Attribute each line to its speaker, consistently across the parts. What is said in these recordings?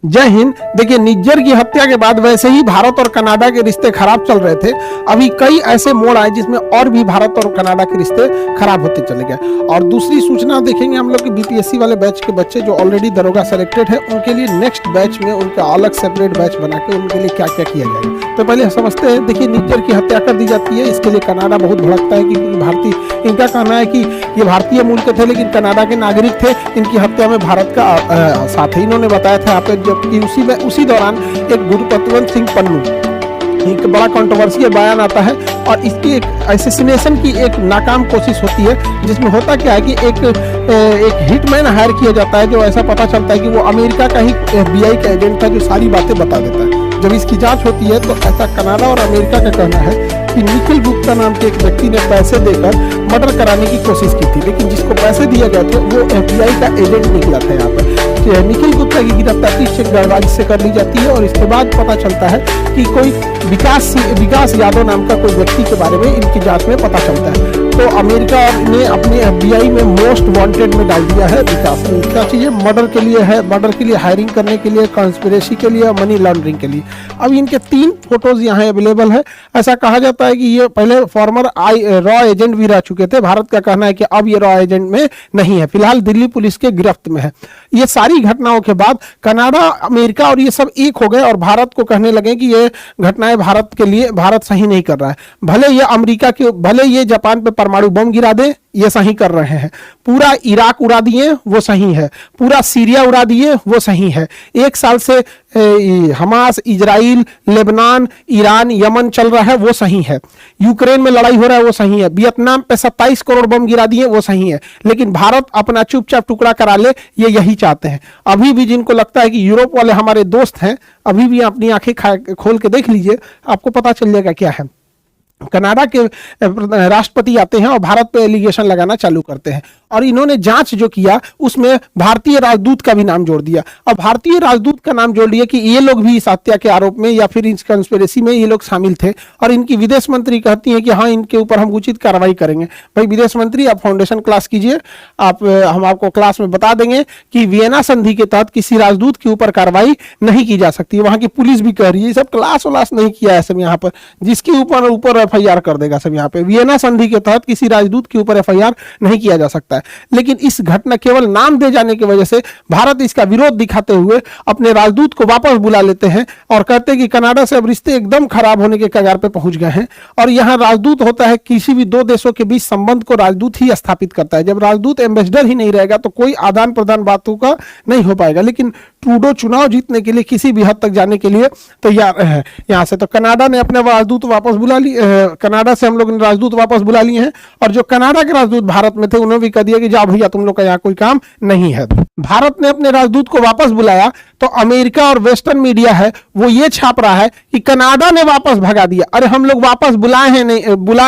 Speaker 1: जय हिंद। देखिए, निज्जर की हत्या के बाद वैसे ही भारत और कनाडा के रिश्ते खराब चल रहे थे। अभी कई ऐसे मोड़ आए जिसमें और भी भारत और कनाडा के रिश्ते खराब होते चले गए। और दूसरी सूचना देखेंगे हम लोग कि बीपीएससी वाले बैच के बच्चे जो ऑलरेडी दरोगा सेलेक्टेड है, उनके लिए नेक्स्ट बैच में उनका अलग सेपरेट बैच बना के उनके लिए क्या क्या किया जाएगा। तो पहले समझते हैं। देखिए, निज्जर की हत्या कर दी जाती है, इसके लिए कनाडा बहुत भड़कता है कि भारतीय, इनका कहना है कि ये भारतीय मूल के थे लेकिन कनाडा के नागरिक थे, इनकी हत्या में भारत का साथ है। इन्होंने बताया था यहाँ पे, जबकि उसी दौरान एक गुरुपतवंत सिंह पन्नू, एक बड़ा कंट्रोवर्शियल बयान आता है और इसकी एक असैसिनेशन की एक नाकाम कोशिश होती है, जिसमें होता क्या है कि एक हिटमैन हायर किया जाता है, जो ऐसा पता चलता है कि वो अमेरिका का ही FBI का एजेंट था, जो सारी बातें बता देता है। जब इसकी जांच होती है तो ऐसा कनाडा और अमेरिका का कहना है कि निखिल गुप्ता नाम के एक व्यक्ति ने पैसे देकर मर्डर कराने की कोशिश की थी, लेकिन जिसको पैसे दिए गए थे वो FBI का एजेंट निकला था। यहाँ पर निखिल गुप्ता की गिरफ्तारी चेकबाजी से कर ली जाती है और इसके बाद पता चलता है कि कोई विकास यादव नाम का कोई व्यक्ति के बारे में इनकी जांच में पता चलता है। तो अमेरिका ने अपने FBI में मोस्ट वांटेड में डाल दिया है विकास। क्या चीज़ें मर्डर के लिए है, मर्डर के लिए हायरिंग करने के लिए, कॉन्स्पिरेसी के लिए, मनी लॉन्ड्रिंग के लिए। अब इनके 3 फोटोज यहाँ अवेलेबल है। ऐसा कहा जाता है कि ये पहले फॉर्मर रॉ एजेंट भी रह चुके थे। भारत का कहना है कि अब ये रॉ एजेंट में नहीं है, फिलहाल दिल्ली पुलिस के गिरफ्त में है। ये सारी घटनाओं के बाद कनाडा, अमेरिका और ये सब एक हो गए और भारत को कहने लगे कि ये घटनाएं भारत सही नहीं कर रहा है। भले ये जापान पे परमाणु बम गिरा दे, ये सही कर रहे हैं। पूरा इराक उड़ा दिए, वो सही है। पूरा सीरिया उड़ा दिए, वो सही है। 1 साल से Hamas, Israel, Lebanon, Iran, Yemen चल रहा है, वो सही है। यूक्रेन में लड़ाई हो रहा है, वो सही है। वियतनाम पे 27 करोड़ बम गिरा दिए, वो सही है। लेकिन भारत अपना चुपचाप टुकड़ा करा ले, ये यही चाहते हैं। अभी भी जिनको लगता है कि यूरोप वाले हमारे दोस्त हैं, अभी भी अपनी आंखें खोल के देख लीजिए, आपको पता चल जाएगा क्या है। कनाडा के राष्ट्रपति आते हैं और भारत पे एलिगेशन लगाना चालू करते हैं और इन्होंने जांच जो किया उसमें भारतीय राजदूत का भी नाम जोड़ दिया। और भारतीय राजदूत का नाम जोड़ दिया कि ये लोग भी इस हत्या के आरोप में या फिर इस कंस्पिरेसी में ये लोग शामिल थे। और इनकी विदेश मंत्री कहती हैं कि हाँ, इनके ऊपर हम उचित कार्रवाई करेंगे। भाई विदेश मंत्री, आप फाउंडेशन क्लास कीजिए, हम आपको क्लास में बता देंगे कि वियना संधि के तहत किसी राजदूत के ऊपर कार्रवाई नहीं की जा सकती। वहां की पुलिस भी कह रही है, सब क्लास वलास नहीं किया है सब यहाँ पर, जिसके ऊपर FIR कर देगा सब। यहाँ पे वियना संधि के तहत किसी राजदूत के ऊपर FIR नहीं किया जा सकता है। लेकिन इस घटना, केवल नाम दे जाने की वजह से भारत इसका विरोध दिखाते हुए अपने राजदूत को वापस बुला लेते हैं और कहते हैं कि कनाडा से अब रिश्ते एकदम खराब होने के कगार पे पहुंच गए हैं। और यहाँ राजदूत होता है, किसी भी 2 देशों के बीच संबंध को राजदूत ही स्थापित करता है। जब राजदूत एम्बेसडर ही नहीं रहेगा तो कोई आदान प्रदान बातों का नहीं हो पाएगा। लेकिन ट्रूडो चुनाव जीतने के लिए किसी भी हद तक जाने के लिए तैयार है यहाँ से। तो कनाडा ने अपने राजदूत वापस बुला लिए, कनाडा से हम लोग ने राजदूत वापस बुला लिए हैं। और जो कनाडा के राजदूत भारत में थे, उन्होंने भी कह दिया कि जाओ भैया, तुम लोग का यहाँ कोई काम नहीं है। भारत ने अपने राजदूत को वापस बुलाया तो अमेरिका और वेस्टर्न मीडिया है वो ये छाप रहा है कि कनाडा ने वापस भगा दिया। अरे हम लोग वापस बुलाए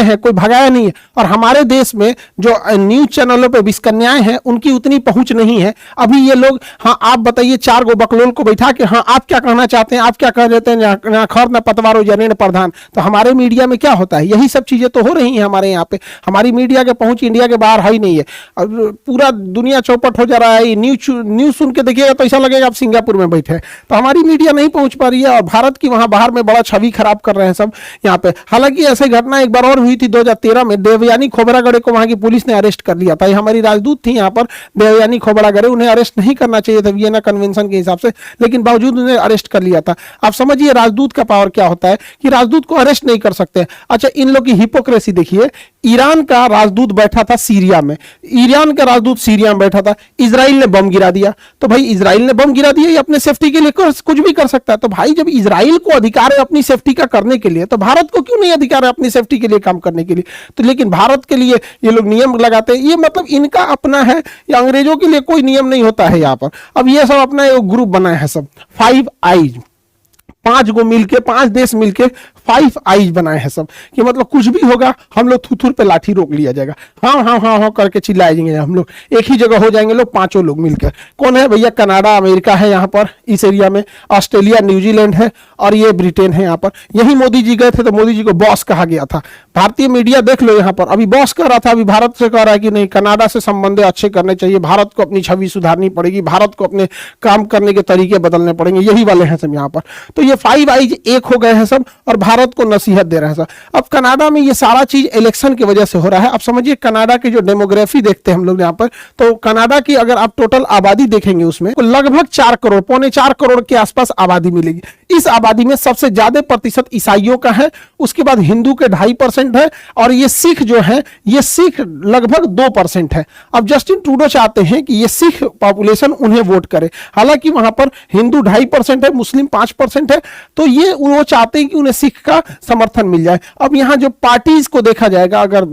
Speaker 1: हैं, कोई भगाया नहीं है। और हमारे देश में जो न्यूज चैनलों पे विस्कन्याएं हैं, उनकी उतनी पहुंच नहीं है। अभी ये लोग, हाँ आप बताइए, 4 गो बकलोल को बैठा के, हाँ आप क्या कहना चाहते हैं, आप क्या कह देते हैं, ना खर ना पतवारो जनेन प्रधान। तो हमारे मीडिया में क्या होता है, यही सब चीजें तो हो रही हैं हमारे यहाँ पे। हमारी मीडिया के पहुंच इंडिया के बाहर है ही नहीं है। और पूरा दुनिया चौपट हो जा रहा है। न्यूज सुन के देखिएगा तो ऐसा लगेगा आप सिंगापुर में बैठे हैं। तो हमारी मीडिया नहीं पहुंच पा रही है और भारत की वहां बाहर में बड़ा छवि खराब कर रहे हैं सब यहाँ पे। हालांकि ऐसे घटना एक बार और हुई थी 2013 में। देवयानी खोबरागड़े को वहां की पुलिस ने अरेस्ट कर लिया था। ये हमारी राजदूत थी यहाँ पर, देवयानी खोबरागड़े। उन्हें अरेस्ट नहीं करना चाहिए था वियना कन्वेंशन के हिसाब से, लेकिन बावजूद उन्हें अरेस्ट कर लिया था। आप समझिए राजदूत का पावर क्या होता है कि राजदूत को अरेस्ट नहीं कर सकते। अच्छा, इन लोग की हिपोक्रेसी देखिए। ईरान का राजदूत बैठा था सीरिया में, ईरान का राजदूत सीरिया में बैठा था। इजराइल ने बम गिरा दिया। तो भाई इजराइल ने बम गिरा दिया, ये अपने सेफ्टी के लिए कुछ भी कर सकता है। तो भाई जब इजराइल को अधिकार है अपनी सेफ्टी का करने के लिए, तो भारत को क्यों नहीं अधिकार है अपनी सेफ्टी के लिए काम करने के लिए। तो लेकिन भारत के लिए ये लोग नियम लगाते हैं। ये मतलब इनका अपना है, या अंग्रेजों के लिए कोई नियम नहीं होता है यहाँ पर। अब ये सब अपना ग्रुप बनाए हैं सब, 5 आईज, 5 देश मिलके फाइव आईज बनाए हैं सब, कि मतलब कुछ भी होगा हम लोग थुथुर पे लाठी रोक लिया जाएगा, हाँ हाँ हाँ हाँ करके चिल्लाएंगे हम लोग, एक ही जगह हो जाएंगे लोग, पांचों लोग मिलकर। कौन है भैया? कनाडा, अमेरिका है यहाँ पर इस एरिया में, ऑस्ट्रेलिया, न्यूजीलैंड है और ये ब्रिटेन है यहाँ पर। यही मोदी जी गए थे तो मोदी जी को बॉस कहा गया था। भारतीय मीडिया देख लो यहाँ पर, अभी बॉस कह रहा था, अभी भारत से कह रहा है कि नहीं, कनाडा से संबंध अच्छे करने चाहिए, भारत को अपनी छवि सुधारनी पड़ेगी, भारत को अपने काम करने के तरीके बदलने पड़ेंगे, यही वाले हैं सब यहाँ पर। तो ये फाइव आईज एक हो गए हैं सब और भारत को नसीहत दे रहे हैं सब। अब कनाडा में ये सारा चीज इलेक्शन की वजह से हो रहा है। अब समझिए कनाडा की जो डेमोग्राफी देखते हैं हम लोग यहाँ पर, तो कनाडा की अगर आप टोटल आबादी देखेंगे उसमें तो लगभग 4 करोड़, पौने 4 करोड़ के आसपास आबादी मिलेगी। इस आबादी में सबसे ज्यादा प्रतिशत ईसाइयों का है, उसके बाद हिंदू के 2.5% है और ये सिख जो है, ये सिख लगभग 2% है। अब जस्टिन ट्रूडो चाहते हैं कि ये सिख पॉपुलेशन उन्हें वोट करे, हालांकि वहां पर हिंदू 2.5% है, मुस्लिम 5% है, तो ये वो चाहते हैं कि उन्हें सिख का समर्थन मिल जाए। अब यहां जो पार्टीज को देखा जाएगा अगर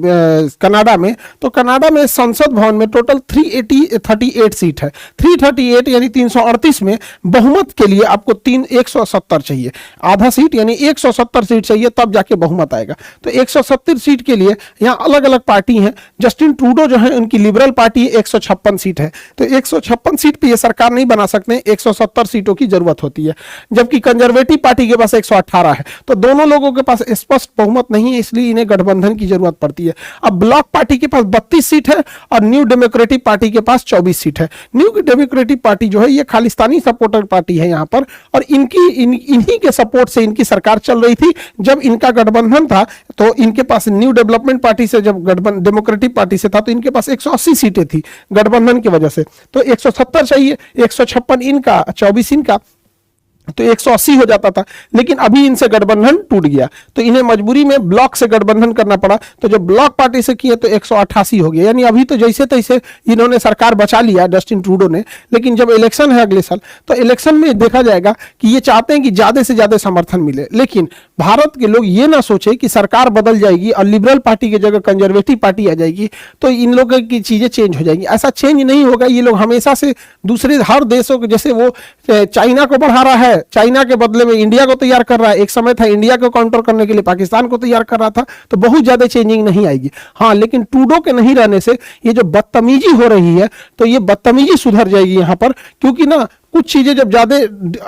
Speaker 1: कनाडा में, तो कनाडा में संसद भवन में टोटल 338 सीट है। 338 यानी 338 में बहुमत के लिए आपको 170 चाहिए, आधा सीट यानी 170 सीट चाहिए, तब जाके बहुमत आएगा। तो 170 सीट के लिए यहाँ अलग अलग पार्टी हैं। जस्टिन ट्रूडो जो है उनकी लिबरल पार्टी 156 सीट है, तो 156 सीट पे ये सरकार नहीं बना सकते, 170 सीटों की जरूरत होती है। जबकि कंजर्वेटिव पार्टी के पास 118 है, तो दोनों लोगों के पास स्पष्ट बहुमत नहीं है, इसलिए इन्हें गठबंधन की जरूरत पड़ती है। अब ब्लॉक पार्टी के पास 32 सीट है और न्यू डेमोक्रेटिक पार्टी के पास 24 सीट है। न्यू डेमोक्रेटिक पार्टी जो है ये खालिस्तानी सपोर्टर पार्टी है यहाँ पर, और इन्हीं के सपोर्ट से इनकी सरकार चल रही थी। जब इनका गठबंधन था तो इनके पास न्यू डेवलपमेंट पार्टी से, जब गठबंधन डेमोक्रेटिक पार्टी से था तो इनके पास 180 सीटें थी गठबंधन की वजह से, तो 170 चाहिए, 156 इनका, 24 इनका, तो 180 हो जाता था। लेकिन अभी इनसे गठबंधन टूट गया तो इन्हें मजबूरी में ब्लॉक से गठबंधन करना पड़ा, तो जब ब्लॉक पार्टी से किए तो 188 हो गया। यानी अभी तो जैसे तैसे इन्होंने सरकार बचा लिया जस्टिन ट्रूडो ने, लेकिन जब इलेक्शन है अगले साल तो इलेक्शन में देखा जाएगा कि ये चाहते हैं कि ज्यादा से ज्यादा समर्थन मिले। लेकिन भारत के लोग ये ना सोचे कि सरकार बदल जाएगी और लिबरल पार्टी की जगह कंजर्वेटिव पार्टी आ जाएगी तो इन लोगों की चीजें चेंज हो जाएंगी। ऐसा चेंज नहीं होगा। ये लोग हमेशा से दूसरे हर देशों को, जैसे वो चाइना को बढ़ा रहा है, चाइना के बदले में इंडिया को तैयार कर रहा है, एक समय था इंडिया को काउंटर करने के लिए पाकिस्तान को तैयार कर रहा था, तो बहुत ज्यादा चेंजिंग नहीं आएगी। हाँ, लेकिन ट्रूडो के नहीं रहने से ये जो बदतमीजी हो रही है तो ये बदतमीजी सुधर जाएगी यहाँ पर, क्योंकि ना कुछ चीजें जब ज्यादा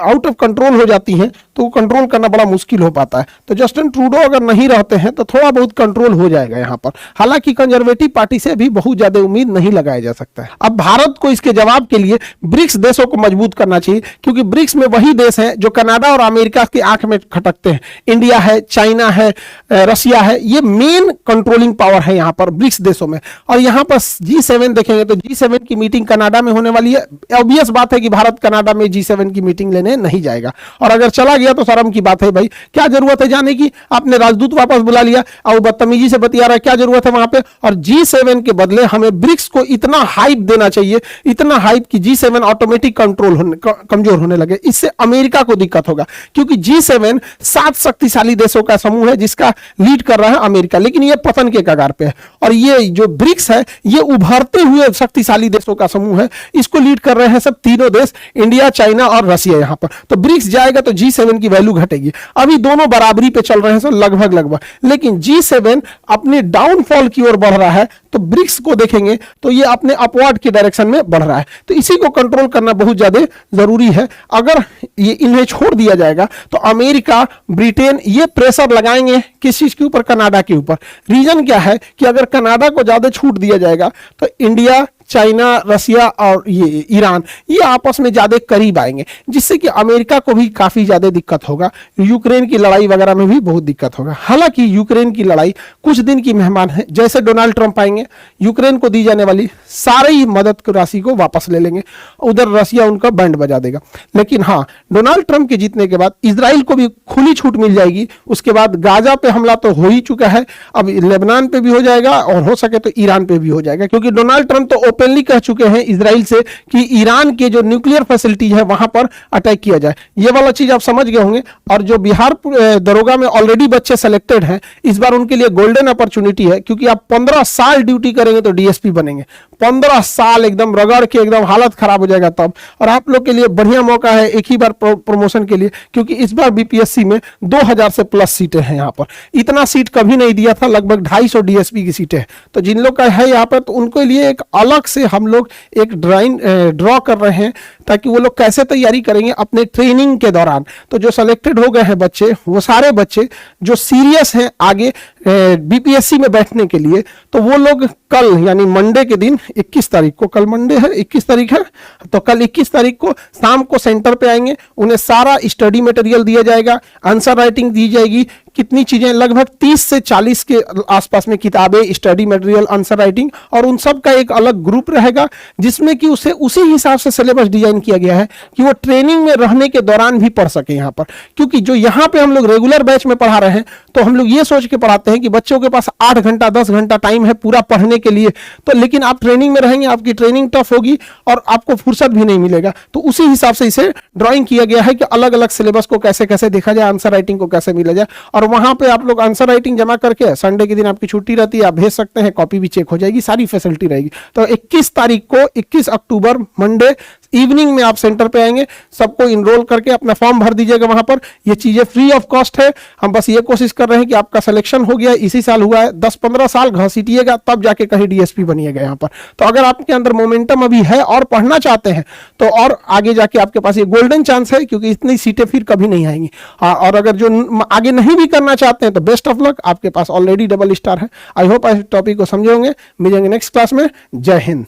Speaker 1: आउट ऑफ कंट्रोल हो जाती हैं तो कंट्रोल करना बड़ा मुश्किल हो पाता है। तो जस्टिन ट्रूडो अगर नहीं रहते हैं तो थोड़ा बहुत कंट्रोल हो जाएगा यहाँ पर। हालांकि कंजर्वेटिव पार्टी से भी बहुत ज्यादा उम्मीद नहीं लगाया जा सकता है। अब भारत को इसके जवाब के लिए ब्रिक्स देशों को मजबूत करना चाहिए, क्योंकि ब्रिक्स में वही देश हैं जो कनाडा और अमेरिका की आंख में खटकते हैं। इंडिया है, चाइना है, रसिया है, ये मेन कंट्रोलिंग पावर है यहाँ पर ब्रिक्स देशों में। और यहाँ पर G7 देखेंगे तो G7 की मीटिंग कनाडा में होने वाली है। ऑब्वियस बात है कि भारत कनाडा में G7 की मीटिंग लेने नहीं जाएगा, और अगर चला गया तो शर्म की बात है भाई, क्या जरूरत है जाने की? आपने राजदूत वापस बुला लिया और बदतमीजी से बतिया रहा है, क्या जरूरत है वहां पे? और G7 के बदले हमें ब्रिक्स को इतना हाइप देना चाहिए, इतना हाइप कि G7 ऑटोमेटिक कमजोर होने लगे। इससे अमेरिका को दिक्कत होगा, क्योंकि G7 7 शक्तिशाली देशों का समूह है जिसका लीड कर रहा है अमेरिका, लेकिन ये पतन के कगार पे है। और ये जो ब्रिक्स है ये उभरते हुए शक्तिशाली देशों का समूह है, इसको लीड कर रहे हैं सब तीनों देश, इंडिया, चाइना और रसिया। यहां पर तो ब्रिक्स जाएगा तो G7 की वैल्यू घटेगी। अभी दोनों बराबरी पे चल रहे हैं सर, लगभग, लेकिन G7 अपने डाउनफॉल की ओर बढ़ रहा है, तो ब्रिक्स को देखेंगे तो ये अपने अपवर्ड के डायरेक्शन में बढ़ रहा है। तो इसी को कंट्रोल करना बहुत ज्यादा जरूरी है। अगर ये इन्हें छोड़ दिया जाएगा तो अमेरिका, ब्रिटेन ये प्रेशर लगाएंगे किस चीज के ऊपर? कनाडा के ऊपर। रीजन क्या है कि अगर कनाडा को ज्यादा छूट दिया जाएगा तो इंडिया, चाइना, रसिया और ये ईरान ये आपस में ज्यादा करीब आएंगे, जिससे कि अमेरिका को भी काफी ज्यादा दिक्कत होगा। यूक्रेन की लड़ाई वगैरह में भी बहुत दिक्कत होगा। हालांकि यूक्रेन की लड़ाई कुछ दिन की मेहमान है, जैसे डोनाल्ड ट्रंप आएंगे यूक्रेन को दी जाने वाली सारी मदद की राशि को वापस ले लेंगे, उधर रसिया उनका बैंड बजा देगा। लेकिन हाँ, डोनाल्ड ट्रंप के जीतने के बाद इजराइल को भी खुली छूट मिल जाएगी। उसके बाद गाजा पे हमला तो हो ही चुका है, अब लेबनान पे भी हो जाएगा और हो सके तो ईरान पे भी हो जाएगा, क्योंकि डोनाल्ड ट्रंप तो ओपनली कह चुके हैं इजराइल से कि ईरान के जो न्यूक्लियर फैसिलिटी है वहां पर अटैक किया जाए। ये वाला चीज आप समझ गए होंगे। और जो बिहार दरोगा में ऑलरेडी बच्चे सेलेक्टेड हैं, इस बार उनके लिए गोल्डन अपॉर्चुनिटी है, क्योंकि आप 15 साल ड्यूटी करेंगे तो डीएसपी बनेंगे। 15 साल एकदम रगड़ के एकदम हालत खराब हो जाएगा तब। और आप लोग के लिए बढ़िया मौका है एक ही बार प्रमोशन के लिए, क्योंकि इस बार बीपीएससी में 2000 से प्लस सीटें हैं। यहाँ पर इतना सीट कभी नहीं दिया था, लगभग 250 डीएसपी की सीटें हैं। तो जिन लोग का है यहाँ पर, तो उनके लिए एक अलग से हम लोग एक ड्रॉ कर रहे हैं, ताकि वो लोग कैसे तैयारी करेंगे अपने ट्रेनिंग के दौरान। तो जो सेलेक्टेड हो गए हैं बच्चे, वो सारे बच्चे जो सीरियस हैं आगे बीपीएससी में बैठने के लिए, तो वो लोग कल यानी मंडे के दिन 21 तारीख को, कल मंडे है 21 तारीख है, तो कल 21 तारीख को शाम को सेंटर पे आएंगे। उन्हें सारा स्टडी मटेरियल दिया जाएगा, आंसर राइटिंग दी जाएगी, कितनी चीजें, लगभग 30 से 40 के आसपास में किताबें, स्टडी मटेरियल, आंसर राइटिंग, और उन सब का एक अलग ग्रुप रहेगा जिसमें कि उसे उसी हिसाब से सिलेबस डिजाइन किया गया है कि वो ट्रेनिंग में रहने के दौरान भी पढ़ सके यहाँ पर। क्योंकि जो यहाँ पे हम लोग रेगुलर बैच में पढ़ा रहे हैं, तो हम लोग ये सोच के पढ़ाते हैं कि बच्चों के पास 8 घंटा 10 घंटा टाइम है पूरा पढ़ने के लिए, तो लेकिन आप ट्रेनिंग में रहेंगे, आपकी ट्रेनिंग टफ होगी और आपको फुर्सत भी नहीं मिलेगा। तो उसी हिसाब से इसे ड्राइंग किया गया है कि अलग अलग सिलेबस को कैसे कैसे देखा जाए, आंसर राइटिंग को कैसे मिला जाए। और वहां पे आप लोग आंसर राइटिंग जमा करके संडे के दिन आपकी छुट्टी रहती है, आप भेज सकते हैं, कॉपी भी चेक हो जाएगी, सारी फैसिलिटी रहेगी। तो 21 तारीख को, 21 अक्टूबर मंडे इवनिंग में आप सेंटर पे आएंगे, सबको इनरोल करके अपना फॉर्म भर दीजिएगा वहां पर। ये चीजें फ्री ऑफ कॉस्ट है। हम बस ये कोशिश कर रहे हैं कि आपका सिलेक्शन हो गया, इसी साल हुआ है, 10-15 साल घसीटिएगा तब जाके कहीं डीएसपी बनिएगा यहाँ पर। तो अगर आपके अंदर मोमेंटम अभी है और पढ़ना चाहते हैं, तो और आगे जाके आपके पास ये गोल्डन चांस है, क्योंकि इतनी सीटें फिर कभी नहीं आएंगी। और अगर जो आगे नहीं भी करना चाहते हैं तो बेस्ट ऑफ लक, आपके पास ऑलरेडी डबल स्टार है। आई होप इस टॉपिक को समझे होंगे। मिलेंगे नेक्स्ट क्लास में। जय हिंद।